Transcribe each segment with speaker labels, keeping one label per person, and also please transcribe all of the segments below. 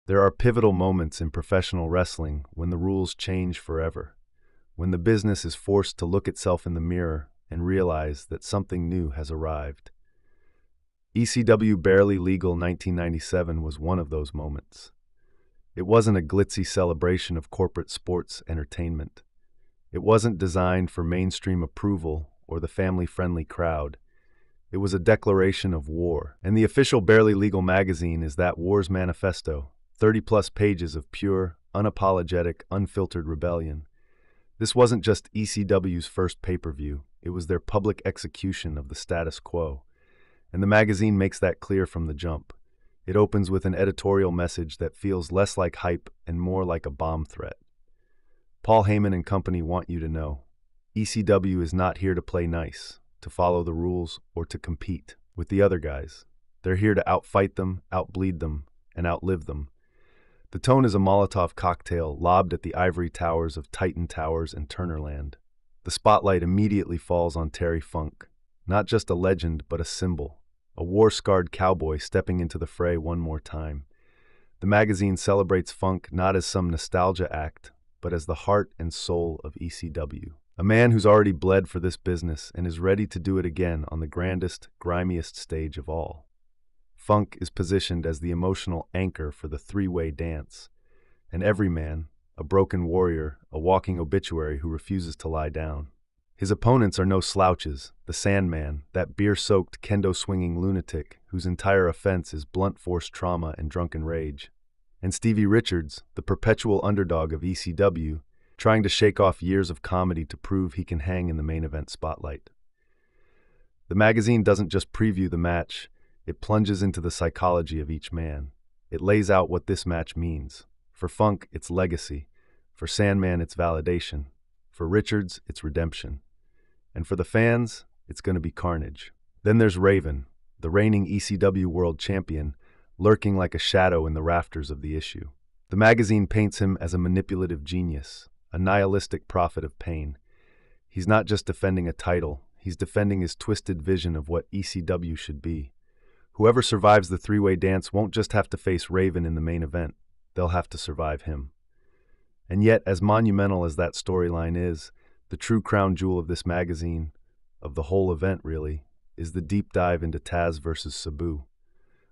Speaker 1: There are pivotal moments in professional wrestling when the rules change forever, when the business is forced to look itself in the mirror and realize that something new has arrived. ECW Barely Legal 1997 was one of those moments. It wasn't a glitzy celebration of corporate sports entertainment. It wasn't designed for mainstream approval or the family-friendly crowd. It was a declaration of war, and the official Barely Legal magazine is that war's manifesto, 30-plus pages of pure, unapologetic, unfiltered rebellion. This wasn't just ECW's first pay-per-view, it was their public execution of the status quo. And the magazine makes that clear from the jump. It opens with an editorial message that feels less like hype and more like a bomb threat. Paul Heyman and company want you to know, ECW is not here to play nice, to follow the rules, or to compete with the other guys. They're here to outfight them, outbleed them, and outlive them. The tone is a Molotov cocktail lobbed at the ivory towers of Titan Towers and Turnerland. The spotlight immediately falls on Terry Funk, not just a legend but a symbol, a war-scarred cowboy stepping into the fray one more time. The magazine celebrates Funk not as some nostalgia act, but as the heart and soul of ECW. A man who's already bled for this business and is ready to do it again on the grandest, grimiest stage of all. Funk is positioned as the emotional anchor for the three-way dance, an everyman, a broken warrior, a walking obituary who refuses to lie down. His opponents are no slouches, the Sandman, that beer-soaked, kendo-swinging lunatic whose entire offense is blunt force trauma and drunken rage. And Stevie Richards, the perpetual underdog of ECW, trying to shake off years of comedy to prove he can hang in the main event spotlight. The magazine doesn't just preview the match, it plunges into the psychology of each man. It lays out what this match means. For Funk, it's legacy. For Sandman, it's validation. For Richards, it's redemption. And for the fans, it's going to be carnage. Then there's Raven, the reigning ECW World Champion, lurking like a shadow in the rafters of the issue. The magazine paints him as a manipulative genius, a nihilistic prophet of pain. He's not just defending a title, he's defending his twisted vision of what ECW should be. Whoever survives the three-way dance won't just have to face Raven in the main event, they'll have to survive him. And yet, as monumental as that storyline is, the true crown jewel of this magazine, of the whole event really, is the deep dive into Taz versus Sabu.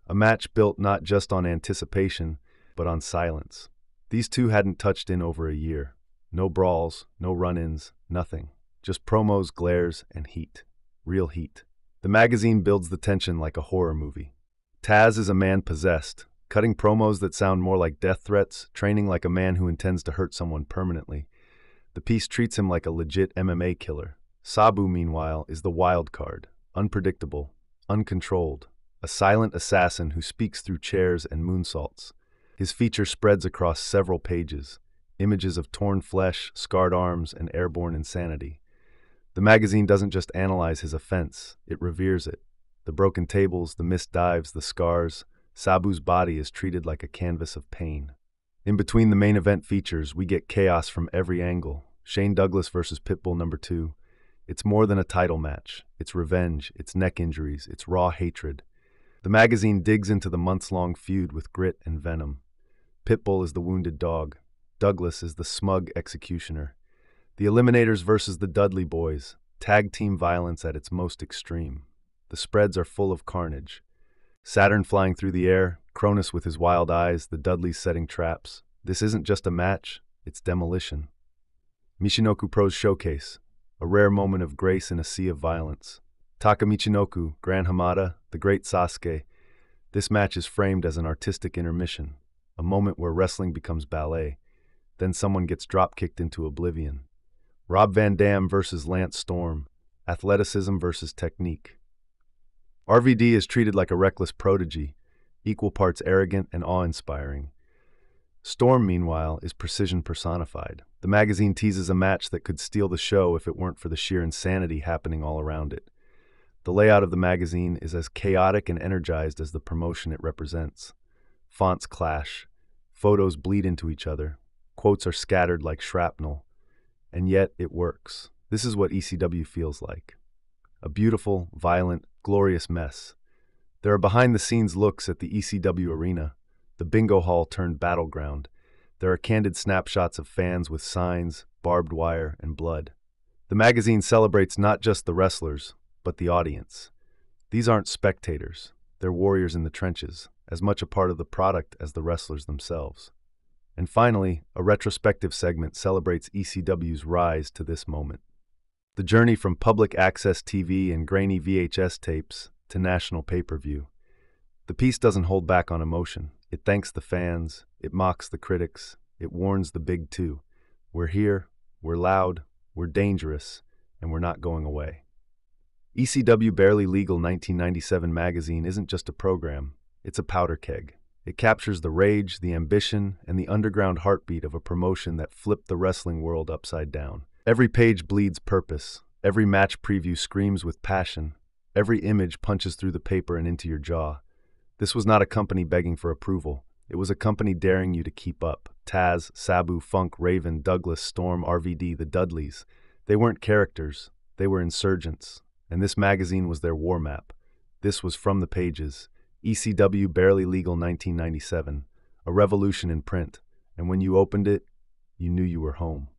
Speaker 1: A match built not just on anticipation, but on silence. These two hadn't touched in over a year. No brawls, no run-ins, nothing. Just promos, glares, and heat. Real heat. The magazine builds the tension like a horror movie. Taz is a man possessed, cutting promos that sound more like death threats, training like a man who intends to hurt someone permanently. The piece treats him like a legit MMA killer. Sabu, meanwhile, is the wild card, unpredictable, uncontrolled, a silent assassin who speaks through chairs and moonsaults. His feature spreads across several pages, images of torn flesh, scarred arms, and airborne insanity. The magazine doesn't just analyze his offense, it reveres it. The broken tables, the missed dives, the scars, Sabu's body is treated like a canvas of pain. In between the main event features, we get chaos from every angle. Shane Douglas versus Pitbull number 2. It's more than a title match. It's revenge, it's neck injuries, it's raw hatred. The magazine digs into the months-long feud with grit and venom. Pitbull is the wounded dog. Douglas is the smug executioner. The Eliminators versus the Dudley Boys, tag team violence at its most extreme. The spreads are full of carnage. Saturn flying through the air, Cronus with his wild eyes, the Dudleys setting traps. This isn't just a match, it's demolition. Michinoku Pro's Showcase, a rare moment of grace in a sea of violence. Taka Michinoku, Gran Hamada, the Great Sasuke. This match is framed as an artistic intermission, a moment where wrestling becomes ballet. Then someone gets drop-kicked into oblivion. Rob Van Dam versus Lance Storm, athleticism versus technique. RVD is treated like a reckless prodigy, equal parts arrogant and awe-inspiring. Storm, meanwhile, is precision personified. The magazine teases a match that could steal the show if it weren't for the sheer insanity happening all around it. The layout of the magazine is as chaotic and energized as the promotion it represents. Fonts clash, photos bleed into each other, quotes are scattered like shrapnel. And yet, it works. This is what ECW feels like. A beautiful, violent, glorious mess. There are behind-the-scenes looks at the ECW arena, the bingo hall turned battleground. There are candid snapshots of fans with signs, barbed wire, and blood. The magazine celebrates not just the wrestlers, but the audience. These aren't spectators, they're warriors in the trenches, as much a part of the product as the wrestlers themselves. And finally, a retrospective segment celebrates ECW's rise to this moment. The journey from public access TV and grainy VHS tapes to national pay-per-view. The piece doesn't hold back on emotion. It thanks the fans, it mocks the critics, it warns the big two. We're here, we're loud, we're dangerous, and we're not going away. ECW Barely Legal 1997 magazine isn't just a program, it's a powder keg. It captures the rage, the ambition, and the underground heartbeat of a promotion that flipped the wrestling world upside down. Every page bleeds purpose, every match preview screams with passion, every image punches through the paper and into your jaw. This was not a company begging for approval. It was a company daring you to keep up. Taz, Sabu, Funk, Raven, Douglas, Storm, RVD, the Dudleys. They weren't characters. They were insurgents. And this magazine was their war map. This was From the Pages. ECW Barely Legal 1997. A revolution in print. And when you opened it, you knew you were home.